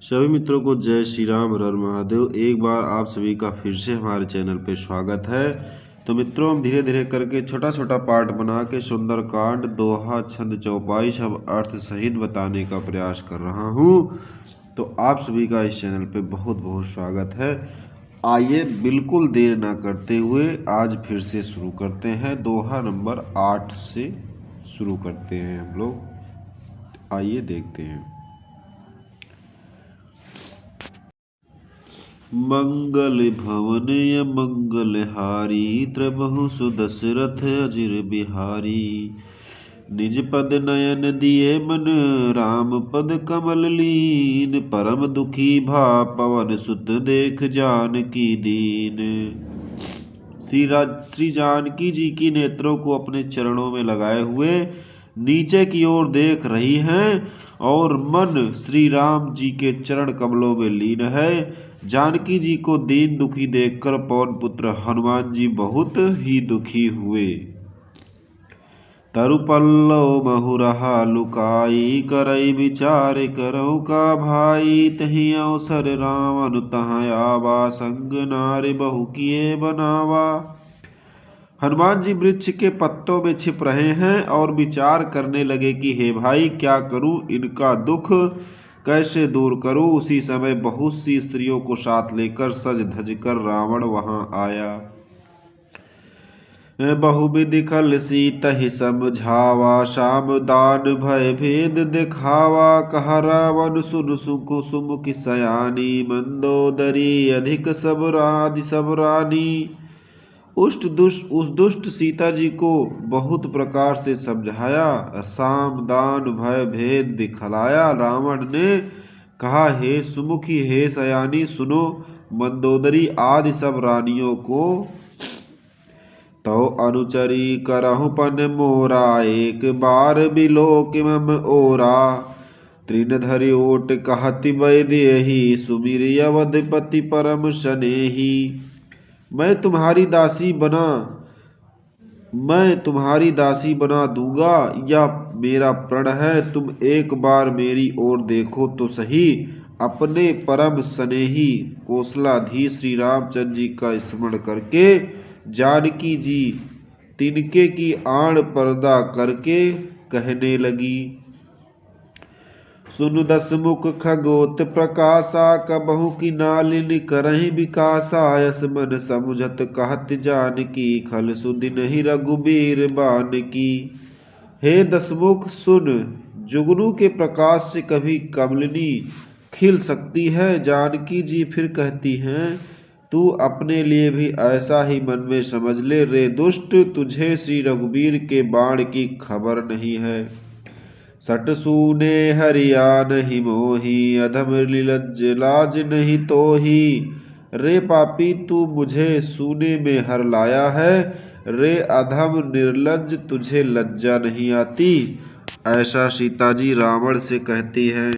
सभी मित्रों को जय श्री राम, हर हर महादेव। एक बार आप सभी का फिर से हमारे चैनल पे स्वागत है। तो मित्रों, हम धीरे धीरे करके छोटा छोटा पार्ट बना के सुंदरकांड, दोहा, छंद, चौपाई सब अर्थ सहित बताने का प्रयास कर रहा हूँ। तो आप सभी का इस चैनल पे बहुत बहुत स्वागत है। आइए बिल्कुल देर ना करते हुए आज फिर से शुरू करते हैं। दोहा नंबर 8 से शुरू करते हैं हम लोग। आइए देखते हैं। मंगल भवन मंगल हारी, त्रबहु सुदशरथ अजिर बिहारी। निज पद नयन दिए मन, राम पद कमल लीन। परम दुखी भा पवन सुत, देख जानकी दीन। श्री जानकी जी की नेत्रों को अपने चरणों में लगाए हुए नीचे की ओर देख रही हैं और मन श्री राम जी के चरण कमलों में लीन है। जानकी जी को दीन दुखी देखकर पवन पुत्र हनुमान जी बहुत ही दुखी हुए। तरुपल्लव महुरहा लुकाई, करई विचार करौ का भाई। तहि अवसर रावण तहाँ आवा, संग नारी बहु किए बनावा। हनुमान जी वृक्ष के पत्तों में छिप रहे हैं और विचार करने लगे कि हे भाई, क्या करूं, इनका दुख कैसे दूर करूं। उसी समय बहुत सी स्त्रियों को साथ लेकर सज धज कर रावण वहां आया। बहुविधि खल सीतहि समझावा, साम दान भय भेद दिखावा। कहा रावण सुन सुख सुमुखि सयानी, मंदोदरी अधिक सब रानी। उस दुष्ट सीता जी को बहुत प्रकार से समझाया, साम दान भय भेद दिखलाया। रावण ने कहा, हे सुमुखी, हे सयानी, सुनो। मंदोदरी आदि सब रानियों को तो अनुचरी करहु पन मोरा, एक बार बिलोक मम ओरा। तृण धरि ओट कहति वैदेही, सुमिरि अवधपति परम सनेही। मैं तुम्हारी दासी बना दूंगा, यह मेरा प्रण है। तुम एक बार मेरी ओर देखो तो सही। अपने परम स्नेही कौशलाधीश श्री रामचंद्र जी का स्मरण करके जानकी जी तिनके की आड़ पर्दा करके कहने लगी, सुन दस मुख खगोत प्रकाशा, कबहु की नालिन करहि विकासा। यस मन समुझत कहत जानकी, खल सुदिन ही रघुबीर बानकी। हे दसमुख सुन, जुगनू के प्रकाश से कभी कमलिनी खिल सकती है। जानकी जी फिर कहती हैं, तू अपने लिए भी ऐसा ही मन में समझ ले। रे दुष्ट, तुझे श्री रघुबीर के बाण की खबर नहीं है। सट सूने हरिया नहीं मोही, अधम लिलज लाज नहीं तोही। रे पापी, तू मुझे सूने में हर लाया है। रे अधम निर्लज, तुझे लज्जा नहीं आती। ऐसा सीता जी रावण से कहती है।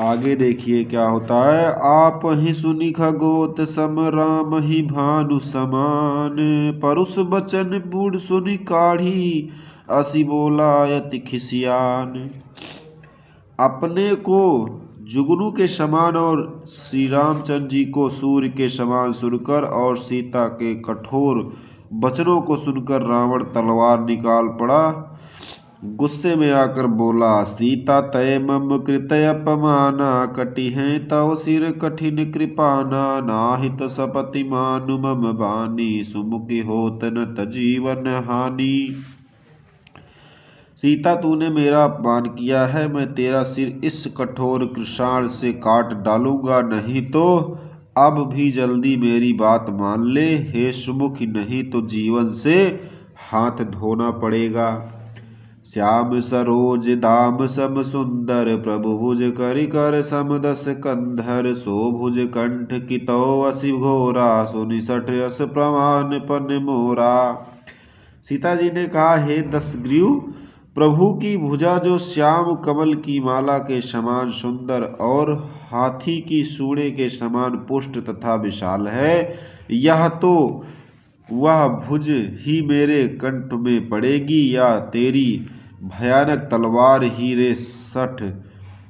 आगे देखिए क्या होता है। आप ही सुनि खगोत सम, राम ही भानु समान। परुष बचन बूढ़ सुनि काढ़ी, असी बोला यति खिसियान। अपने को जुगनू के समान और श्री रामचंद्र जी को सूर्य के समान सुनकर और सीता के कठोर वचनों को सुनकर रावण तलवार निकाल पड़ा। गुस्से में आकर बोला, सीता तय मम कृत अपमाना, कटि हैं तव सिर कठिन कृपाना। नाहित सपति मानु मम बानी, सुमुखी होत न तजीवन हानि। सीता, तूने मेरा अपमान किया है, मैं तेरा सिर इस कठोर कृषाण से काट डालूंगा। नहीं तो अब भी जल्दी मेरी बात मान ले। हे सुमुखी, नहीं तो जीवन से हाथ धोना पड़ेगा। श्याम सरोज दाम सम सुंदर, प्रभु भुज करि कर सम दस कंधर। सो भुज कंठ कितो असि घोरा, सुनि सठ यस प्रमाण पन मोरा। सीता जी ने कहा, हे दशग्रीव, प्रभु की भुजा जो श्याम कमल की माला के समान सुंदर और हाथी की सूंड के समान पुष्ट तथा विशाल है, यह तो वह भुज ही मेरे कंठ में पड़ेगी या तेरी भयानक तलवार ही रे सठ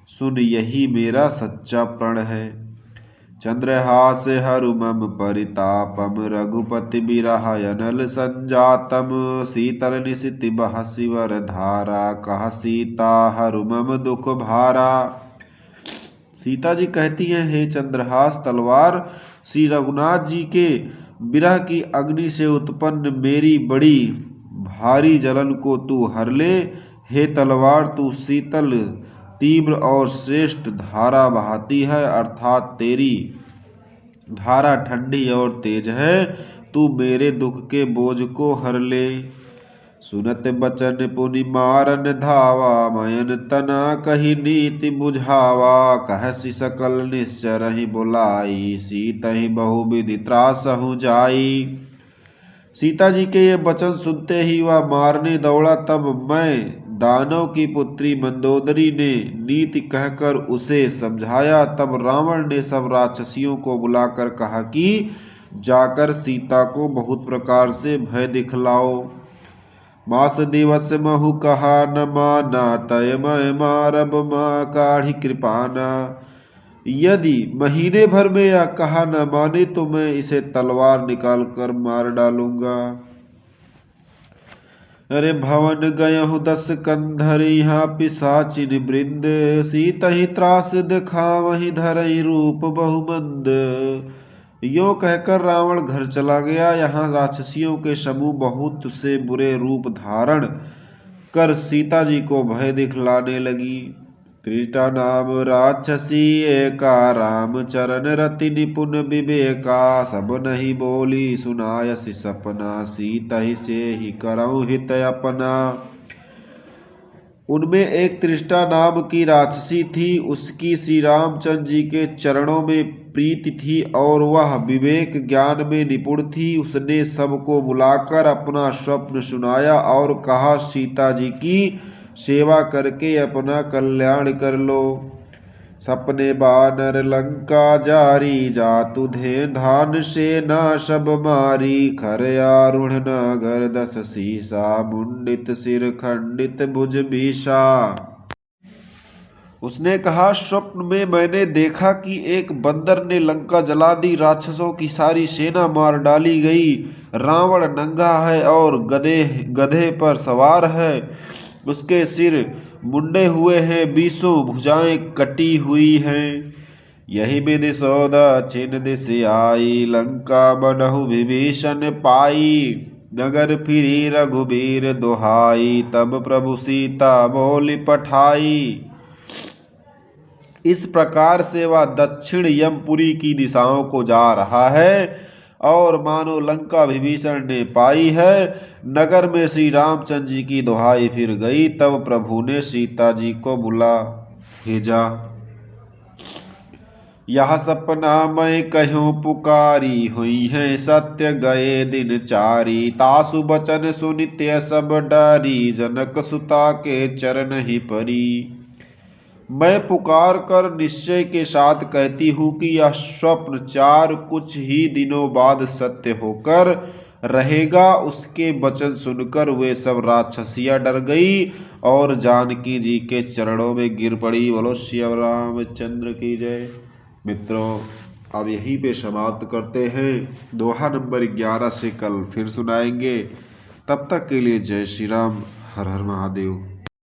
सुन यही मेरा सच्चा प्रण है। चंद्रहास हरु मम परितापम रघुपति बिरह अनल संजातम शीतल निशिति बहसि वर धारा कह सीता हरु मम दुख भारा। सीता जी कहती हैं, हे चंद्रहास तलवार, श्री रघुनाथ जी के विरह की अग्नि से उत्पन्न मेरी बड़ी भारी जलन को तू हर ले। हे तलवार, तू शीतल तीव्र और श्रेष्ठ धारा बहाती है, अर्थात तेरी धारा ठंडी और तेज है। तू मेरे दुख के बोझ को हर ले। सुनत बचन पुनि मारन धावा मयन तना कही नीति बुझावा। कहसि सकल निश्चरहि बुलाई सीतहि बहुविधि त्रासहु जाई। सीता जी के ये वचन सुनते ही वह मारने दौड़ा। तब मैं दानव की पुत्री मंदोदरी ने नीति कहकर उसे समझाया। तब रावण ने सब राक्षसियों को बुलाकर कहा कि जाकर सीता को बहुत प्रकार से भय दिखलाओ। मास दिवस महु कहा न माना तय मैं मारब माँ काढ़ी कृपाना। यदि महीने भर में यह कहा न माने तो मैं इसे तलवार निकाल कर मार डालूंगा। अरे भवन गयहु 10 कंधर यहाँ पिशाचिन वृंद सीतहि त्रास दिखावहि धरहि रूप बहुमंद। यो कहकर रावण घर चला गया। यहाँ राक्षसियों के समूह बहुत से बुरे रूप धारण कर सीता जी को भय दिखलाने लगी। त्रिटा नाम राक्षसी एका राम चरण रति निपुण विवेका। सब नहीं बोली सुनायसि सपना सीतहि से ही करऊँ हित अपना। उनमें एक त्रिष्टा नाम की राक्षसी थी। उसकी श्री रामचंद्र जी के चरणों में प्रीति थी और वह विवेक ज्ञान में निपुण थी। उसने सबको बुलाकर अपना स्वप्न सुनाया और कहा, सीता जी की सेवा करके अपना कल्याण कर लो। सपने बानर लंका जारी जातु धे धान सेना सब मारी। खरया रूढ़ नगर 10 सीसा मुंडित सिर खंडित भुज भीषा। उसने कहा, स्वप्न में मैंने देखा कि एक बंदर ने लंका जला दी। राक्षसों की सारी सेना मार डाली गई। रावण नंगा है और गधे पर सवार है। उसके सिर मुंडे हुए हैं, 20 भुजाएं कटी हुई हैं। यही विधि सो दक्षिण दिश आई लंका बनहु विभीषण पाई। नगर फिरी रघुबीर दुहाई तब प्रभु सीता बोली पठाई। इस प्रकार से वह दक्षिण यमपुरी की दिशाओं को जा रहा है और मानो लंका विभीषण ने पाई है। नगर में श्री रामचंद्र जी की दुहाई फिर गई। तब प्रभु ने सीता जी को बुला भेजा। यह सपना मैं कहूँ पुकारी हुई है सत्य गए दिन चारी। तासु बचन सुनित्य सब डारी जनक सुता के चरण ही परी। मैं पुकार कर निश्चय के साथ कहती हूँ कि यह स्वप्न 4 कुछ ही दिनों बाद सत्य होकर रहेगा। उसके वचन सुनकर वे सब राक्षसियां डर गई और जानकी जी के चरणों में गिर पड़ी। बोलो श्री रामचंद्र की जय। मित्रों, अब यहीं पे समाप्त करते हैं। दोहा नंबर 11 से कल फिर सुनाएंगे। तब तक के लिए जय श्री राम। हर हर महादेव।